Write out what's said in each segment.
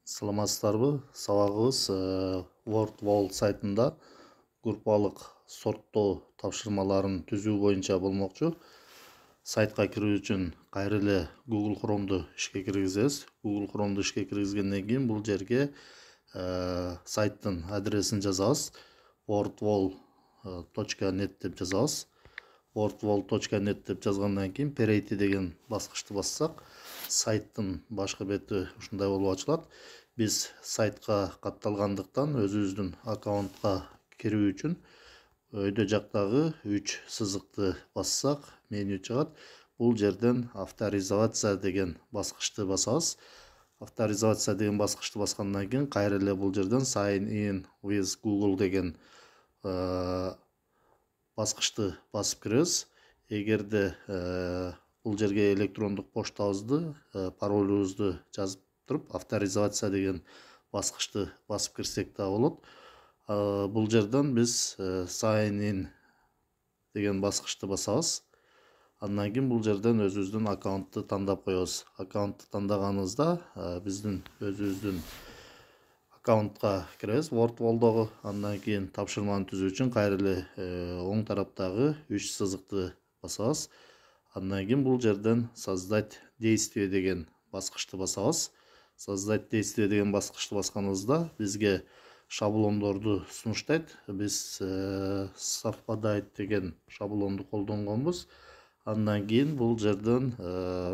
Саламатсыздарбы? Сабагыбыз WordWall сайтында группалык сорттоо тапшырмаларын түзүү боюнча болмокчу. Сайтка кирүү үчүн кайра эле Google Chrome'ду ишке киргизебиз. Google Chrome'ду ишке киргизгенден кийин бул жерге сайттын адресин жазабыз. wordwall.net деп жазабыз. wordwall.net деп жазгандан кийин перейти деген баскычты бассак, сайттын башкы бети ушундай болуп ачылат. Биз сайтка катталгандыктан өзүбүздүн аккаунтка кирүү үчүн өйдө жактагы 3 сызыкты бассак, меню чыгат. Бул жерден авторизация деген баскычты басабыз. Авторизация деген баскычты баскандан кийин кайра эле бул жерден sign in with Google деген баскычты басып киребиз. Эгерде бул жерге электрондук поштабызды, паролубузду жазып туруп, авторизация деген баскычты басып кирсек да болот. Бул жерден биз sign in деген баскычты басабыз. Андан кийин бул жерден өзүбүздүн аккаунтту тандап коебуз. Аккаунтту тандаганыбызда биздин өзүбүздүн аккаунтка киребиз WordWall'догу. Андан кийин тапшырманы түзүү үчүн кайра эле оң тараптагы 3 сызыкты басабыз. Андан кийин бул жерден создать действие деген баскычты басабыз. Создать действие деген баскычты басканыбызда бизге шаблондорду сунуштайт. Биз совпадает деген шаблонду колдонгонбуз. Андан кийин бул жерден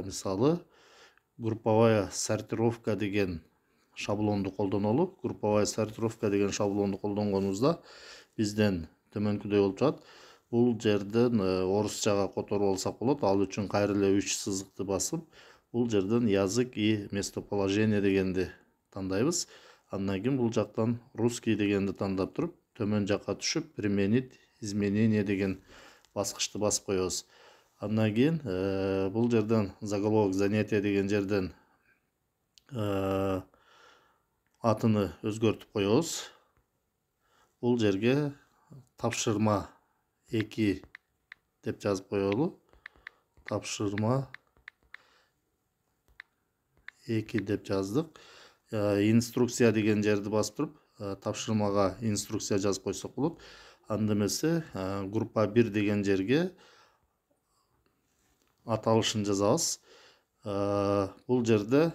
мисалы групповая сортировка деген шаблонду колдонолу. Групповая сортировка деген шаблонду колдонгонубузда бизден төмөнкүдөй болуп чыгат. Бул жерден орусчага которуп алсак болот. Ал үчүн кайра эле 3 сызыкты басып, бул жерден язык и местоположение дегенди тандайбыз. Андан кийин бул жактан русский дегенди тандап туруп, төмөн жакка түшүп, применить изменение деген баскычты басып коебуз. Андан кийин бул жерден заголовок занятия деген жерден атыны өзгөртүп коебуз. Бул жерге тапшырма 2 деп жазып коелу. Тапшырма 2 деп жаздык. Инструкция деген жерди басып туруп, тапшырмага инструкция жазып койсок болот. Анда эмесе группа 1 деген жерге аталышын жазабыз. Бул жерде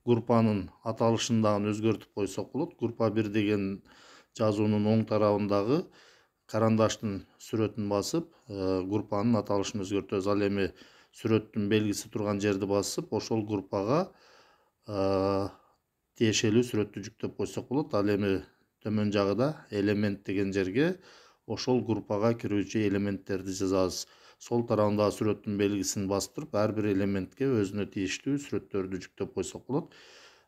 группанын аталышын дагы өзгөртүп койсок болот. Группа 1 деген жазуунун оң тарабындагы карандаштын сүрөтүн басып, группанын аталышын өзгөртөбүз. Ал эми сүрөттүн белгиси турган жерди басып, ошол группага тиешелүү сүрөттү жүктөп койсок болот. Ал эми төмөн жагыда элемент деген жерге ошол группага кирүүчү элементтерди жазабыз. Сол тарабындагы сүрөттүн белгисин басып туруп, ар бир элементке өзүнө тийиштүү сүрөттөрдү жүктөп койсок болот.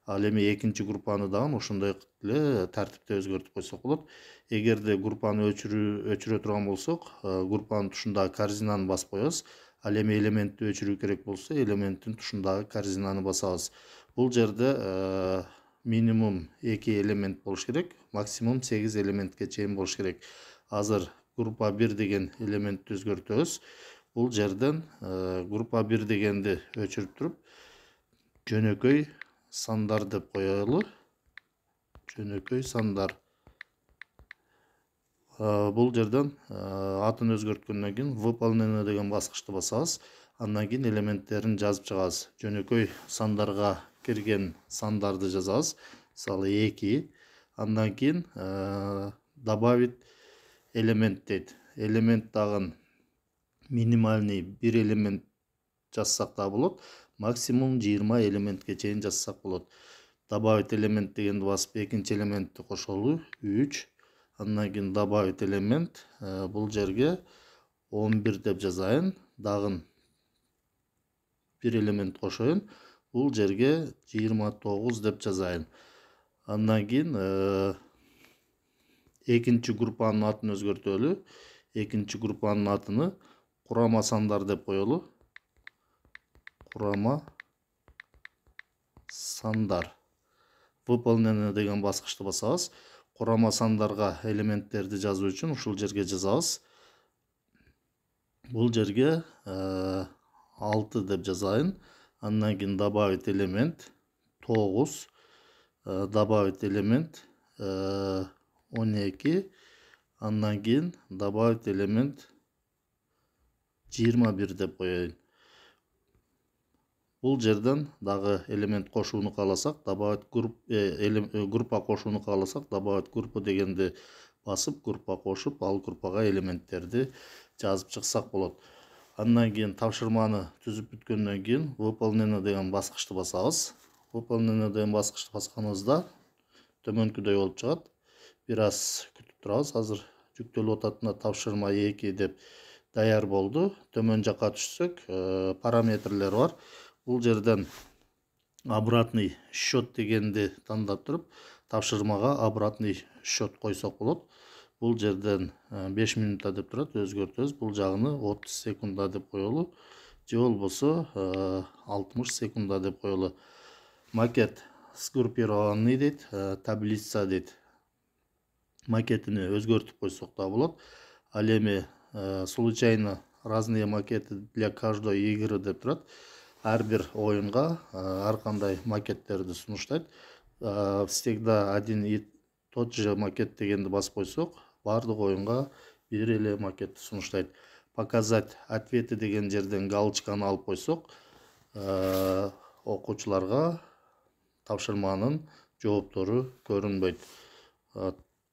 Ал эми экинчи группаны дагы ошондой эле тартипте өзгөртүп койсок болот. Эгерде группаны өчүрө турган болсок, группанын тушундагы корзинаны басып коебуз. Ал эми элементти өчүрүү керек болсо, элементтин тушундагы корзинаны басабыз. Бул жерде минимум 2 элемент болуш керек, максимум 8 элементке чейин болуш керек. Азыр группа 1 деген элементти өзгөртөбүз. Бул жерден группа 1 дегенди өчүрүп туруп, жөнөкөй сандар деп коелу. Жөнөкөй сандар. Бул жерден атын өзгөрткөндөн кийин выполнение деген баскычты басабыз. Андан кийин элементтерин жазып чыгабыз. Жөнөкөй сандарга кирген сандарды жазабыз. Мисалы 2. Андан кийин добавить элемент дейт. Элемент дагы минимальный 1 элемент жазсак да болот. Максимум 20 элементке чейин жазсак болот. Добавить элемент дегенди басып, экинчи элементти кошолу 3. Андан кийин добавить элемент, бул жерге 11 деп жазайын. Дагы 1 элемент кошоюн. Бул жерге 29 деп жазайын. Андан кийин экинчи группанын атын өзгөртөлү. Экинчи группанын атыны курама сандар деп коелу. Курама сандар. Выполнение деген баскычты басабыз. Курама сандарга элементтерди жазуу үчүн ушул жерге жазабыз. Бул жерге 6 деп жазайын. Андан кийин добавить элемент 9. добавить элемент 12, андан кийин добавить элемент 21 деп коеюн. Бул жерден дагы элемент кошууну кааласак, добавить группа кошууну кааласак, добавить группа дегенди басып, группа кошуп, ал группага элементтерди жазып чыксак болот. Андан кийин тапшырманы түзүп бүткөндөн кийин выполнение деген баскычты басабыз. Выполнение деген баскычты басканыбызда төмөнкүдөй болуп чыгат. Бир аз күтүп турабыз. Азыр жүктөлүп атат. Тапшырма 2 деп даяр болду. Төмөн жакка түшсөк, параметрлер бар. Бул жерден обратный счет дегенди тандап туруп, тапшырмага обратный счет койсок болот. Бул жерден 5 минутта деп турат, өзгөртөбүз. Бул жагыны 30 секунда деп коелу. Же болбосо 60 секунда деп коелу. Макет сгруппированный дейт, таблица дейт. Макетини өзгөртүп койсок да болот. Ал эми случайно разные макеты для каждой игры деп турат. Ар бир оюнга ар кандай макеттерди сунуштайт. Всегда один и тот же макет дегенди басып койсок, бардык оюнга бир эле макетти сунуштайт. Показать ответы деген жерден галочканы алып койсок, окуучуларга тапшырманын жооптору көрүнбөйт.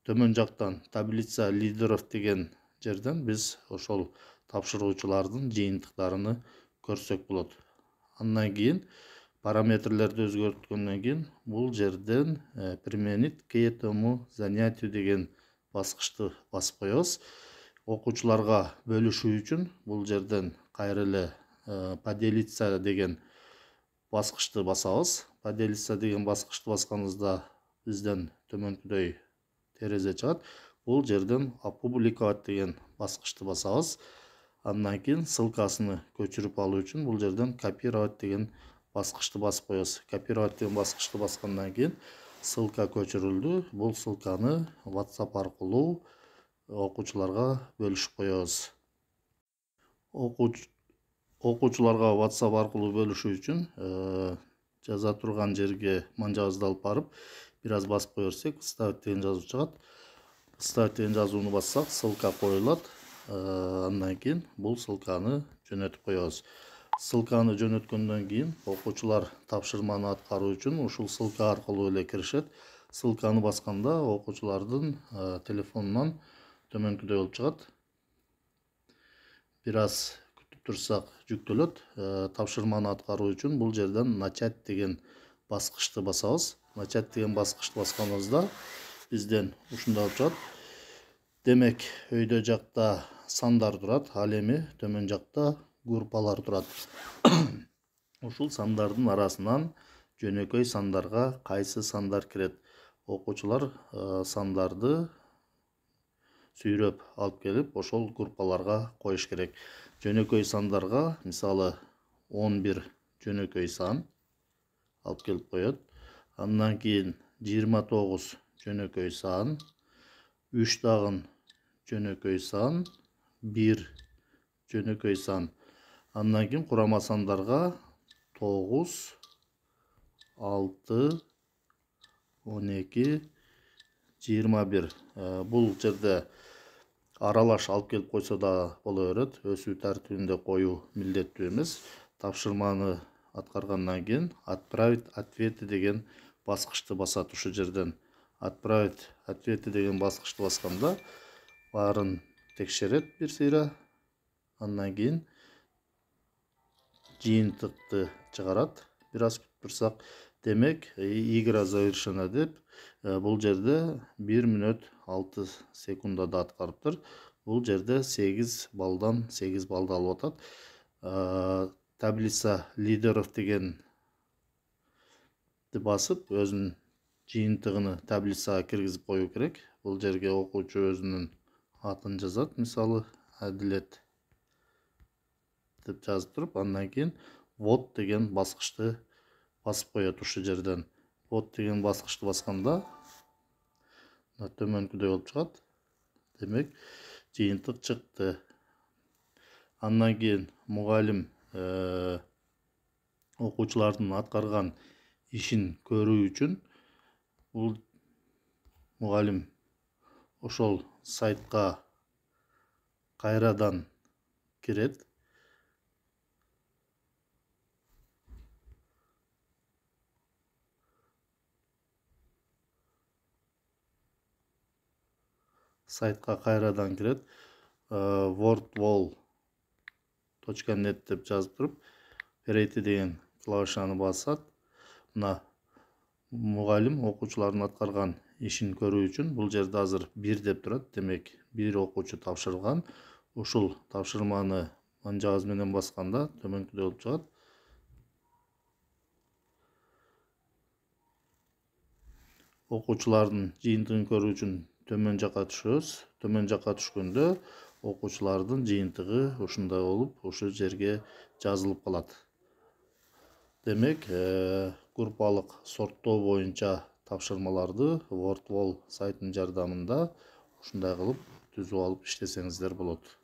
Төмөн жактан таблица лидеров деген жерден биз ошол тапшыруучулардын жыйынтыктарыны көрсөк болот. Андан кийин параметрлерди өзгөрткөндөн кийин бул жерден применить к этому занятию деген баскычты басып коебуз. Окуучуларга бөлүшүү үчүн бул жерден кайра эле поделиться деген баскычты басабыз. Поделиться деген баскычты басканыбызда бизден төмөнкүдөй терезе чыгат. Бул жерден опубликовать деген баскычты басабыз. Андан кийин ссылкасыны көчүрүп алуу үчүн бул жерден копировать деген баскычты басып коебуз. Копировать деген баскычты баскандан кийин ссылка көчүрүлдү. Бул ссылканы WhatsApp аркылуу окуучуларга бөлүшүп коебуз. Окуучуларга WhatsApp аркылуу бөлүшүү үчүн жаза турган жерге манжабызды алып барып, бир аз басып кое берсек, вставить деген жазуу чыгат. Вставить деген жазууну бассак, ссылка коюлат. Андан кийин бул ссылканы жөнөтүп коебуз. Ссылканы жөнөткөндөн кийин окуучулар тапшырманы аткаруу үчүн ушул ссылка аркылуу эле киришет. Ссылканы басканда окуучулардын телефонунан төмөнкүдөй болуп чыгат. Бир аз күтүп турсак жүктөлөт. Тапшырманы аткаруу үчүн бул жерден начать деген баскычты басабыз. Начать деген баскычты басканыбызда бизден ушундай болуп чыгат. Демек, өйдө жакта сандар турат, ал эми төмөн жакта группалар турат. Ушул сандардын арасынан жөнөкөй сандарга кайсы сандар кирет? Окуучулар сандарды сүйрөп алып келип, ошол группаларга коюш керек. Жөнөкөй сандарга, мисалы 11 жөнөкөй сан алып келип коет. Андан кийин 29 жөнөкөй сан, 3 дагын жөнөкөй сан, 1 жөнөкөй сан. Андан кийин курама сандарга 9, 6, 12, 21. Бул жерде аралаш алып келип койсо да боло берет. Өсүү тартибинде коюу милдеттүү эмес. Тапшырманы аткаргандан кийин отправить ответы деген баскычты басат ушул жерден. Отправить ответы деген баскычты басканда баарын текшерет бир сыйра. Андан кийин жыйынтыкты чыгарат. Бир аз күтүп турсак, демек, игра завершена деп бул жерде 1 минут 6 секундада аткарыптыр. Бул жерде 8 балдан 8 балды алып атат. Таблица лидеров деген басып, өзүнүн жыйынтыгын таблицага киргизип коюу керек. Бул жерге окуучу өзүнүн атын жазат, мисалы Адилет деп жазып туруп, андан кийин вот деген баскычты басып коет ушул жерден. Вот деген баскычты басканда төмөнкүдөй болуп чыгат. Демек, жыйынтык чыкты. Андан кийин мугалим окуучулардын аткарган ишин көрүү үчүн бул мугалим ошол сайтка кайрадан кирет. Сайтка кайрадан кирет. wordwall.net деп жазып туруп, перейти деген клавишаны басат. Мына мугалим окуучулардын аткарган ишин көрүү үчүн бул жерде азыр 1 деп турат. Демек, 1 окуучу тапшырылган. Ушул тапшырманы манжагыз менен басканда төмөнкүдөй болуп чыгат. Окуучулардын жыйынтыгын көрүү үчүн төмөн жакка түшөбүз. Төмөн жакка түшкөндө окуучулардын жыйынтыгы ушундай болуп, ошол жерге жазылып калат. Демек, группалык сорттоо боюнча тапшырмаларды WordWall сайтынын жардамында ушундай кылып түзүп алып иштесеңиздер болот.